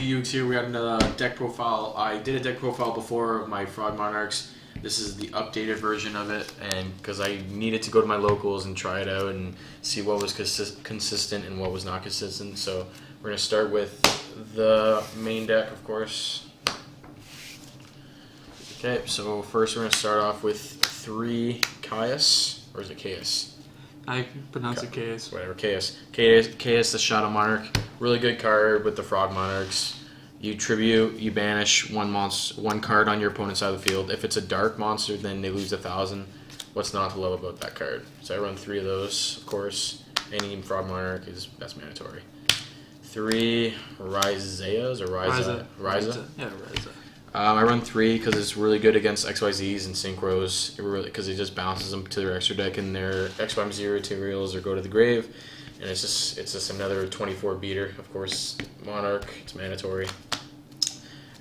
Yugs here. We got another deck profile. I did a deck profile before my Frog Monarchs. This is the updated version of it, and because I needed to go to my locals and try it out and see what was consistent and what was not consistent. So we're going to start with the main deck, of course. Okay, so first we're going to start off with 3 Caius, or is it Caius? I pronounce it Caius. Whatever, Caius, the Shadow Monarch. Really good card with the Frog Monarchs. You tribute, you banish one card on your opponent's side of the field. If it's a dark monster, then they lose 1,000. What's not to love about that card? So I run 3 of those, of course. Any Frog Monarch that's mandatory. 3 Ryzeas or Ryza? Yeah, Ryza. I run 3 because it's really good against XYZs and Synchros, because it just bounces them to their extra deck and their XY0 materials or go to the grave, and it's just another 24 beater. Of course, Monarch, it's mandatory.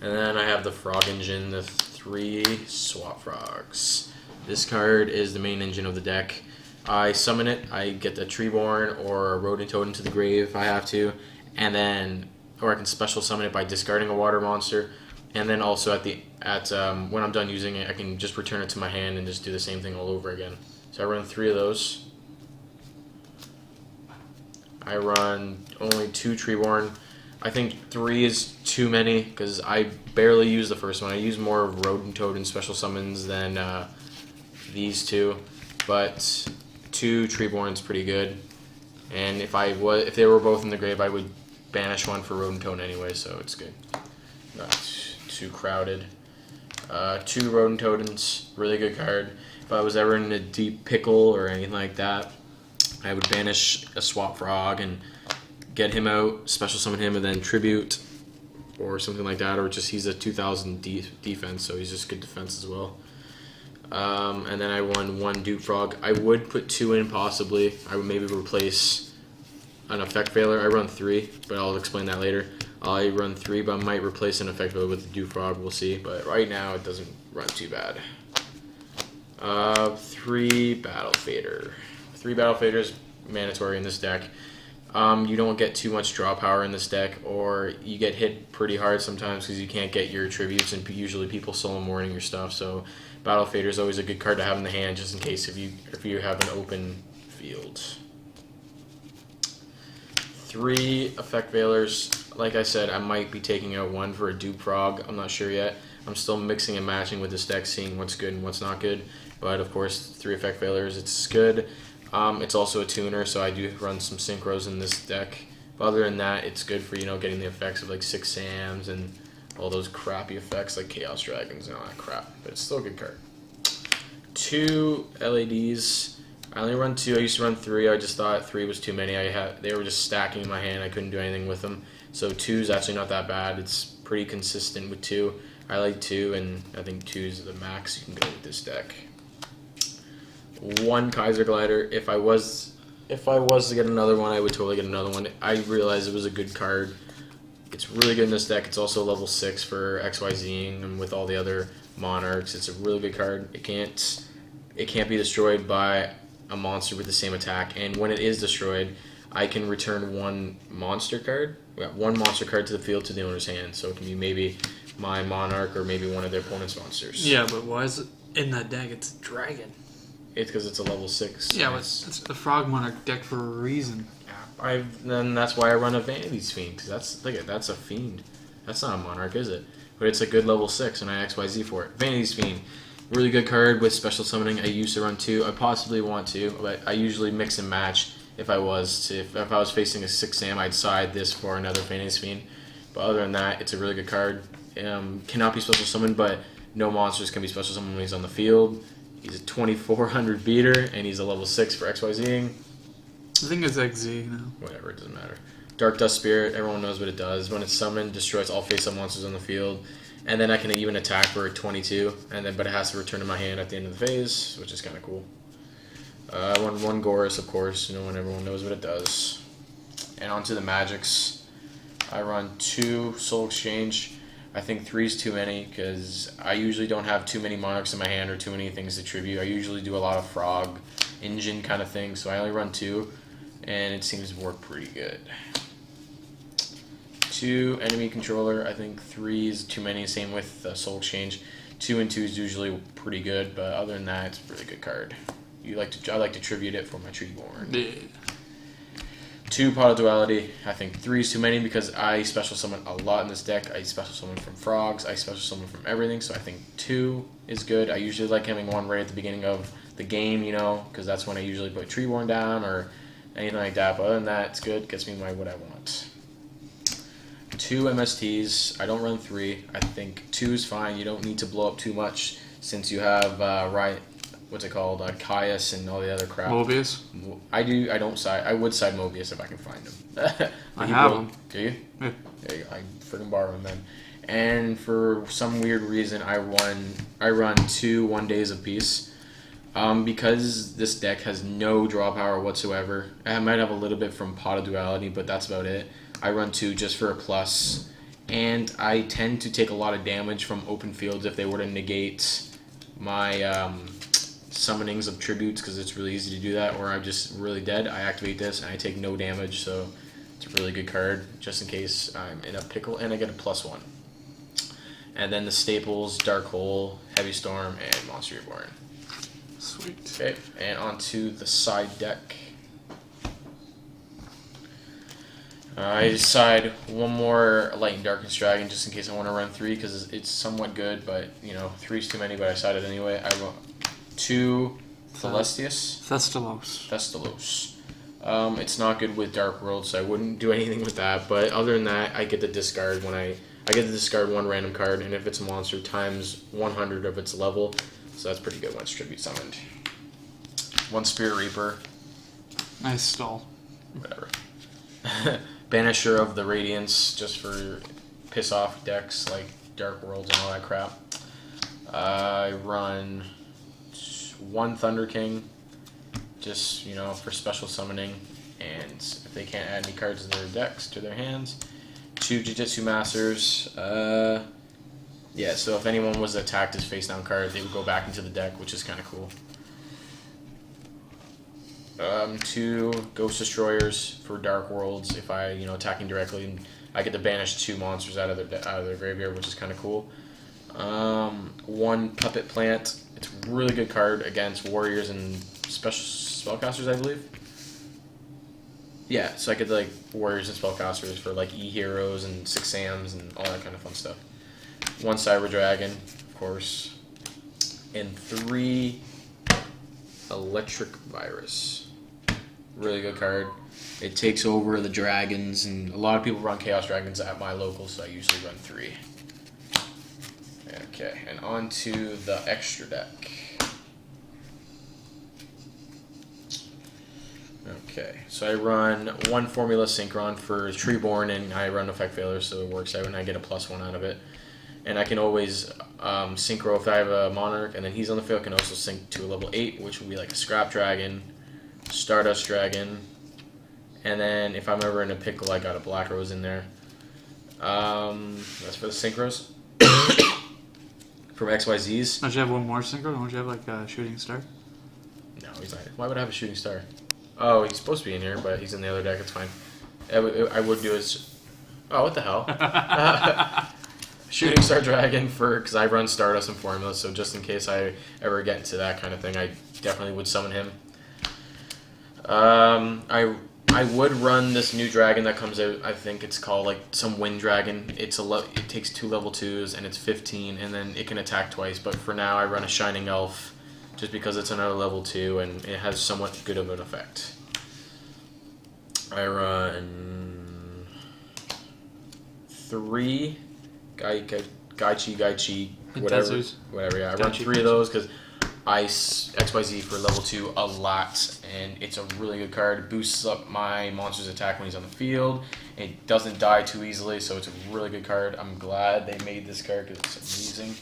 And then I have the Frog Engine, the 3 Swap Frogs. This card is the main engine of the deck. I summon it, I get the Treeborn or a Rodent Toad into the grave if I have to, or I can special summon it by discarding a water monster. And then also when I'm done using it, I can just return it to my hand and just do the same thing all over again. So I run 3 of those. I run only 2 Treeborn. I think 3 is too many because I barely use the first one. I use more of Rodent Toad and special summons than these 2, but 2 Treeborn's pretty good. And if they were both in the grave, I would banish one for Rodent Toad anyway, so it's good. Too crowded. 2 Rodent Totems, really good card. If I was ever in a deep pickle or anything like that, I would banish a Swap Frog and get him out, special summon him, and then tribute or something like that. Or just he's a 2,000 defense, so he's just good defense as well. And then I run 1 Dupe Frog. I would put 2 in possibly. I would maybe replace an Effect Failure. I run 3, but I'll explain that later. I run 3, but I might replace an Effect Failure with the Dupe Frog. We'll see, but right now it doesn't run too bad. 3 Battle Fader. 3 Battle Faders mandatory in this deck. You don't get too much draw power in this deck, or you get hit pretty hard sometimes because you can't get your tributes, and usually people solo morning your stuff. So Battle Fader is always a good card to have in the hand, just in case if you have an open field. 3 Effect Failures. Like I said, I might be taking out 1 for a Dupe Frog. I'm not sure yet. I'm still mixing and matching with this deck, seeing what's good and what's not good. But of course, 3 Effect Failures, it's good. It's also a tuner, so I do run some Synchros in this deck. But other than that, it's good for, getting the effects of like 6 Sams and all those crappy effects like Chaos Dragons and all that crap. But it's still a good card. 2 LADs. I only run 2. I used to run 3. I just thought 3 was too many. They were just stacking in my hand. I couldn't do anything with them. So 2 is actually not that bad. It's pretty consistent with 2. I like 2, and I think 2 is the max you can go with this deck. 1 Kaiser Glider. If I was to get another one, I would totally get another one. I realized it was a good card. It's really good in this deck. It's also level 6 for XYZing and with all the other Monarchs. It's a really good card. It can't be destroyed by a monster with the same attack, and when it is destroyed, I can return 1 monster card. We got 1 monster card to the field to the owner's hand, so it can be maybe my Monarch or maybe one of their opponent's monsters. Yeah, but why is it in that deck? It's a dragon. It's because it's a level 6. Yeah, but it's the Frog Monarch deck for a reason. Then that's why I run a Vanity's Fiend, because that's a fiend. That's not a Monarch, is it? But it's a good level 6, and I XYZ for it. Vanity's Fiend. Really good card with special summoning. I used to run 2. I possibly want to, but I usually mix and match. If I was facing a 6 Sam, I'd side this for another Vanity's Fiend. But other than that, it's a really good card. Cannot be special summoned, but no monsters can be special summoned when he's on the field. He's a 2400 beater, and he's a level 6 for XYZing. I think it's XZ now. Whatever, it doesn't matter. Dark Dust Spirit, everyone knows what it does. When it's summoned, destroys all face-up monsters on the field. And then I can even attack for 22, but it has to return to my hand at the end of the phase, which is kind of cool. One Gorus, of course, everyone knows what it does. And onto the magics. I run 2 Soul Exchange. I think 3 is too many because I usually don't have too many Monarchs in my hand or too many things to tribute. I usually do a lot of Frog Engine kind of thing, so I only run 2, and it seems to work pretty good. 2 enemy controller. I think 3 is too many. Same with Soul Exchange. 2 and 2 is usually pretty good, but other than that, it's a really good card. I like to tribute it for my Treeborn. Yeah. 2 Pot of Duality. I think 3 is too many because I special summon a lot in this deck. I special summon from frogs. I special summon from everything. So I think 2 is good. I usually like having 1 right at the beginning of the game, you know, because that's when I usually put Treeborn down or anything like that. But other than that, it's good. Gets me what I want. 2 MSTs. I don't run 3. I think 2 is fine. You don't need to blow up too much since you have what's it called? Caius and all the other crap. Mobius? I don't side. I would side Mobius if I can find him. I have him. Do you? Yeah. There you go. I freaking borrow him then. And for some weird reason, I run 2 1 Days of Peace. Because this deck has no draw power whatsoever. I might have a little bit from Pot of Duality, but that's about it. I run 2 just for a plus. And I tend to take a lot of damage from open fields if they were to negate my summonings of tributes, because it's really easy to do that, or I'm just really dead. I activate this and I take no damage, so it's a really good card just in case I'm in a pickle, and I get a +1. And then the staples: Dark Hole, Heavy Storm, and Monster Reborn. Sweet. Okay, and on to the side deck. I decide 1 more Light and Darkness Dragon just in case I want to run 3 because it's somewhat good, but you know, 3 is too many. But I decided anyway. I run 2 Celestius. Thestalos. It's not good with Dark World, so I wouldn't do anything with that. But other than that, I get to discard I get to discard 1 random card, and if it's a monster, times 100 of its level. So that's pretty good when it's tribute summoned. 1 Spirit Reaper. Nice stall. Whatever. Banisher of the Radiance, just for piss off decks like Dark Worlds and all that crap. I run 1 Thunder King, just, you know, for special summoning, and if they can't add any cards to their decks, to their hands. 2 Jujutsu Masters. Yeah, so if anyone was attacked as face down card, they would go back into the deck, which is kind of cool. 2 Ghost Destroyers for Dark Worlds. If I, you know, attacking directly, I get to banish 2 monsters out of their graveyard, which is kind of cool. 1 Puppet Plant. It's a really good card against warriors and special spellcasters, I believe. Yeah, so I get like warriors and spellcasters for like E-Heroes and 6 Sams and all that kind of fun stuff. 1 Cyber Dragon, of course. And 3 Electric Virus. Really good card. It takes over the dragons, and a lot of people run Chaos Dragons at my local, so I usually run 3. Okay, and on to the extra deck. Okay, so I run 1 Formula Synchron for Treeborn, and I run Effect Failure, so it works out, and I get a +1 out of it. And I can always synchro if I have a Monarch, and then he's on the field. I can also sync to a level 8, which would be like a Scrap Dragon, Stardust Dragon, and then if I'm ever in a pickle, I got a Black Rose in there. That's for the synchros. From XYZs. Don't you have 1 more synchro? Don't you have like a Shooting Star? No, he's not. Why would I have a Shooting Star? Oh, he's supposed to be in here, but he's in the other deck. It's fine. I would do is... Oh, what the hell? Shooting Star Dragon because I run Stardust and Formula, so just in case I ever get into that kind of thing, I definitely would summon him. I would run this new dragon that comes out. I think it's called like some Wind Dragon. It takes 2 level 2s and it's 15, and then it can attack twice. But for now, I run a Shining Elf just because it's another level 2 and it has somewhat good of an effect. I run 3 Gaichi, whatever. Yeah, I run 3 of those because I XYZ for level 2 a lot, and it's a really good card. It boosts up my monster's attack when he's on the field. It doesn't die too easily, so it's a really good card. I'm glad they made this card because it's amazing.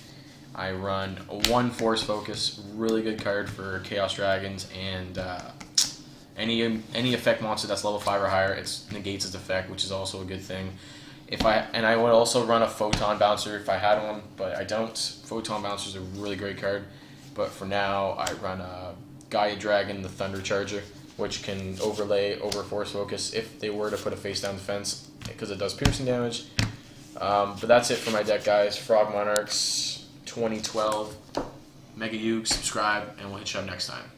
I run 1 Force Focus, really good card for Chaos Dragons, and any effect monster that's level 5 or higher, it negates its effect, which is also a good thing. I would also run a Photon Bouncer if I had one, but I don't. Photon Bouncer is a really great card. But for now, I run a Gaia Dragon, the Thunder Charger. which can overlay over Force Focus if they were to put a face down defense, because it does piercing damage. But that's it for my deck, guys. Frog Monarchs 2012. Mega Yuke, subscribe, and we'll hit you up next time.